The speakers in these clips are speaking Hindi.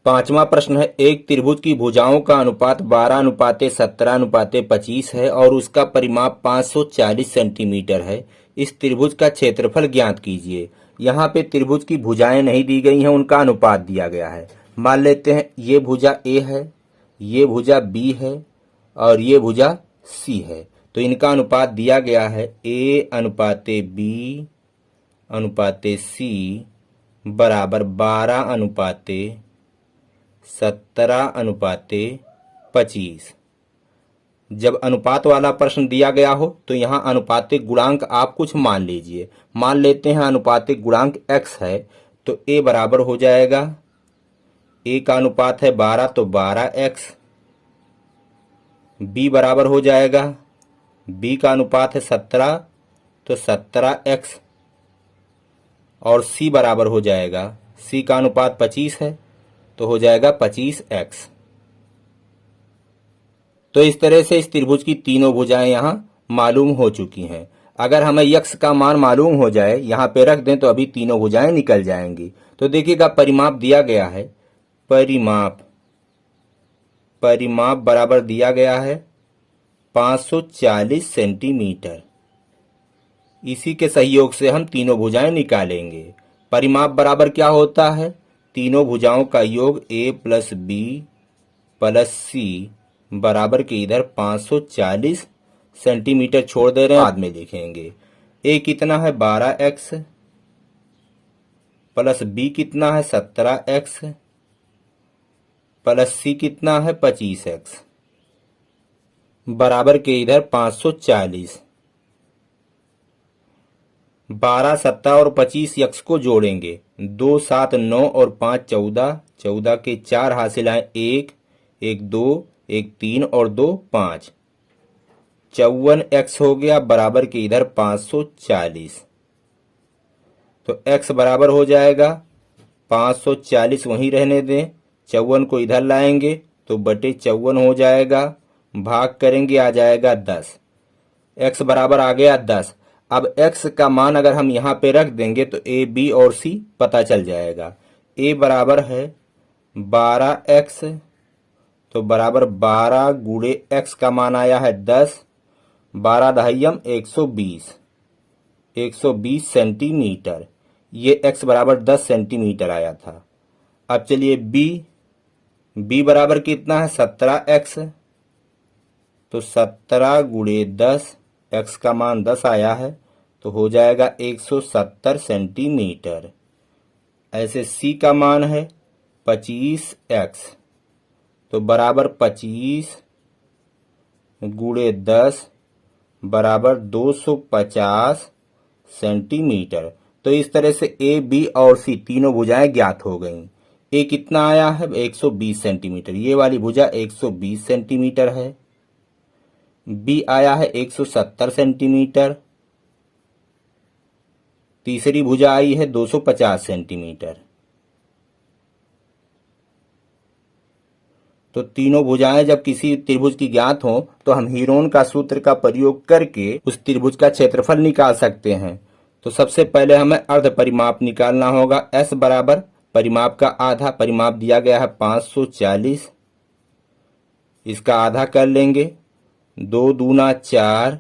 पांचवा प्रश्न है, एक त्रिभुज की भुजाओं का अनुपात 12:17:25 है और उसका परिमाप 540 सेंटीमीटर है। इस त्रिभुज का क्षेत्रफल ज्ञात कीजिए। यहाँ पे त्रिभुज की भुजाएं नहीं दी गई हैं, उनका अनुपात दिया गया है। मान लेते हैं ये भुजा ए है, ये भुजा बी है और ये भुजा सी है। तो इनका अनुपात दिया गया है ए अनुपाते बी अनुपाते सी बराबर 12:17:25। जब अनुपात वाला प्रश्न दिया गया हो तो यहाँ अनुपातिक गुणांक आप कुछ मान लीजिए। मान लेते हैं अनुपातिक गुणांक x है, तो a बराबर हो जाएगा, a का अनुपात है 12 तो 12x, b बराबर हो जाएगा, b का अनुपात है 17 तो 17x और c बराबर हो जाएगा, c का अनुपात 25 है तो हो जाएगा 25x। तो इस तरह से इस त्रिभुज की तीनों भुजाएं यहाँ मालूम हो चुकी हैं। अगर हमें x का मान मालूम हो जाए, यहाँ पे रख दें तो अभी तीनों भुजाएं निकल जाएंगी। तो देखिएगा परिमाप दिया गया है, परिमाप बराबर दिया गया है 540 सेंटीमीटर। इसी के सहयोग से हम तीनों भुजाएं निकालेंगे। परिमाप बराबर क्या होता है, तीनों भुजाओं का योग a प्लस बी प्लस सी बराबर के इधर 540 सेंटीमीटर छोड़ दे रहे हैं, बाद में लिखेंगे। a कितना है 12x प्लस b कितना है 17x प्लस c कितना है 25x बराबर के इधर 540। 12, 17 और 25 x को जोड़ेंगे, 2, 7, 9 और 5, 14, 14 के 4 हासिल आए 1, 1, 2, 1, 3 और 2, 5, 54x हो गया बराबर के इधर 540। तो x बराबर हो जाएगा 540, वहीं रहने दें, 54 को इधर लाएंगे तो बटे 54 हो जाएगा, भाग करेंगे आ जाएगा 10। x बराबर आ गया 10। अब x का मान अगर हम यहाँ पे रख देंगे तो a, b और c पता चल जाएगा। a बराबर है 12x तो बराबर 12 गुणे x का मान आया है 10, 12 दहाइयम 120 सेंटीमीटर। ये x बराबर 10 सेंटीमीटर आया था। अब चलिए b बराबर कितना है 17x तो 17 गुणे 10, x का मान 10 आया है तो हो जाएगा 170 सेंटीमीटर। ऐसे c का मान है 25x तो बराबर 25 गुणे 10 बराबर 250 सेंटीमीटर। तो इस तरह से a, b और c तीनों भुजाएं ज्ञात हो गईं। a कितना आया है 120 सेंटीमीटर, ये वाली भुजा 120 सेंटीमीटर है। b आया है 170 सेंटीमीटर, तीसरी भुजा आई है 250 सेंटीमीटर। तो तीनों भुजाएं जब किसी त्रिभुज की ज्ञात हो तो हम हीरोन का सूत्र का प्रयोग करके उस त्रिभुज का क्षेत्रफल निकाल सकते हैं। तो सबसे पहले हमें अर्ध परिमाप निकालना होगा। s बराबर परिमाप का आधा, परिमाप दिया गया है 540, इसका आधा कर लेंगे, 2 दूना 4,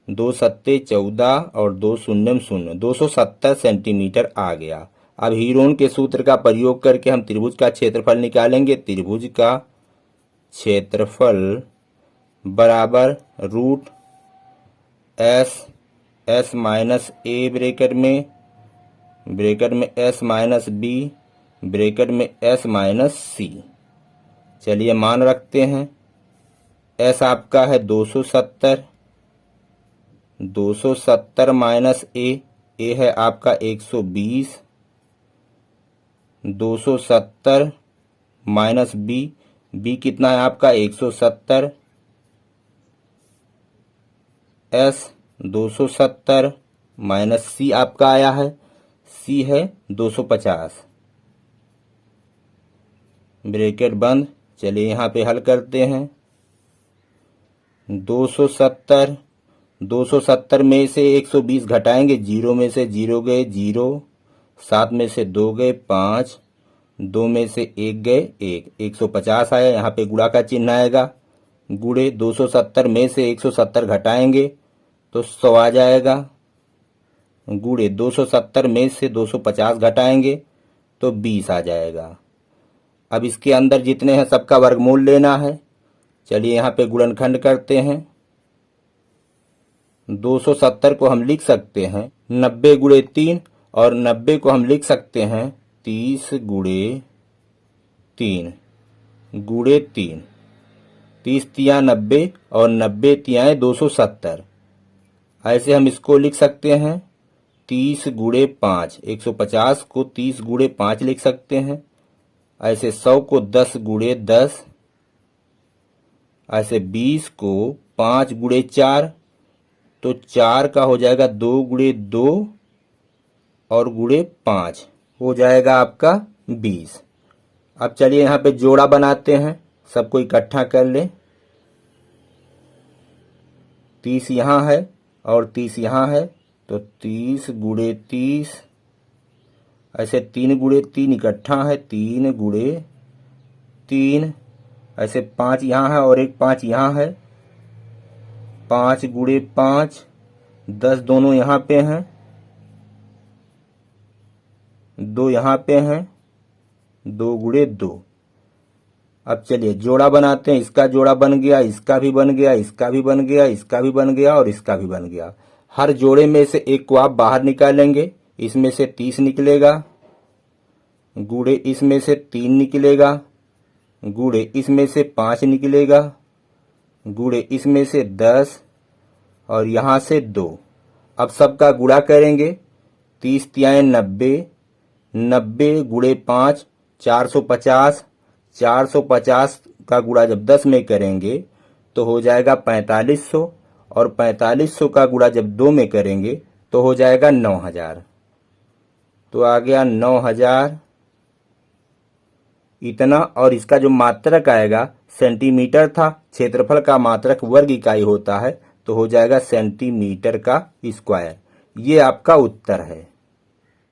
2 सत्ते 14 और 2 शून्यम 0, 270 सेंटीमीटर आ गया। अब हीरोन के सूत्र का प्रयोग करके हम त्रिभुज का क्षेत्रफल निकालेंगे। त्रिभुज का क्षेत्रफल बराबर रूट s माइनस a ब्रैकेट में s माइनस b ब्रैकेट में s माइनस c। चलिए मान रखते हैं। s आपका है 270 माइनस a है आपका 120, 270 माइनस b कितना है आपका 170, s 270 माइनस c आपका आया है, c है 250, ब्रैकेट बंद। चलिए यहाँ पे हल करते हैं। 270 में से 120 घटाएंगे, 0 में से 0 गए 0, 7 में से 2 गए 5, 2 में से 1 गए 1, 150 आया। यहाँ पे गुणा का चिन्ह आएगा, गुणे 270 में से 170 घटाएंगे तो 100 आ जाएगा, गुणे 270 में से 250 घटाएंगे तो 20 आ जाएगा। अब इसके अंदर जितने हैं सबका वर्गमूल लेना है। चलिए यहाँ पे गुणनखंड करते हैं। 270 को हम लिख सकते हैं 90 गुणे 3 और 90 को हम लिख सकते हैं 30 गुणे 3 गुणे 3। 30 तिया 90 और 90 तियाएं 270। ऐसे हम इसको लिख सकते हैं 30 गुणे 5। 150 को 30 गुणे 5 लिख सकते हैं। ऐसे 100 को 10 गुणे 10। ऐसे 20 को 5 गुणे 4, तो 4 का हो जाएगा 2 गुणे 2 और गुणे 5 हो जाएगा आपका 20। अब चलिए यहाँ पे जोड़ा बनाते हैं, सबको इकट्ठा कर ले। 30 यहाँ है और 30 यहाँ है, तो 30 गुणे 30। ऐसे 3 गुणे 3 इकट्ठा है, 3 गुणे 3। ऐसे 5 यहाँ है और एक 5 यहाँ है, 5 गुणे 5। 10 दोनों यहाँ पे हैं, 2 यहाँ पे हैं, 2 गुणे 2। अब चलिए जोड़ा बनाते हैं। इसका जोड़ा बन गया, इसका भी बन गया, इसका भी बन गया, इसका भी बन गया और इसका भी बन गया। हर जोड़े में से एक को आप बाहर निकालेंगे। इसमें से 30 निकलेगा, गुणे इसमें से 3 निकलेगा, गुणे इसमें से 5 निकलेगा, गुणे इसमें से 10 और यहाँ से 2। अब सबका गुणा करेंगे। 30 तियाएं 90, 90 गुणे 5 450। 450 का गुणा जब 10 में करेंगे तो हो जाएगा 4500 और 4500 का गुणा जब 2 में करेंगे तो हो जाएगा 9000। तो आ गया 9000 इतना। और इसका जो मात्रक आएगा सेंटीमीटर था, क्षेत्रफल का मात्रक वर्ग इकाई होता है, तो हो जाएगा सेंटीमीटर का स्क्वायर। ये आपका उत्तर है।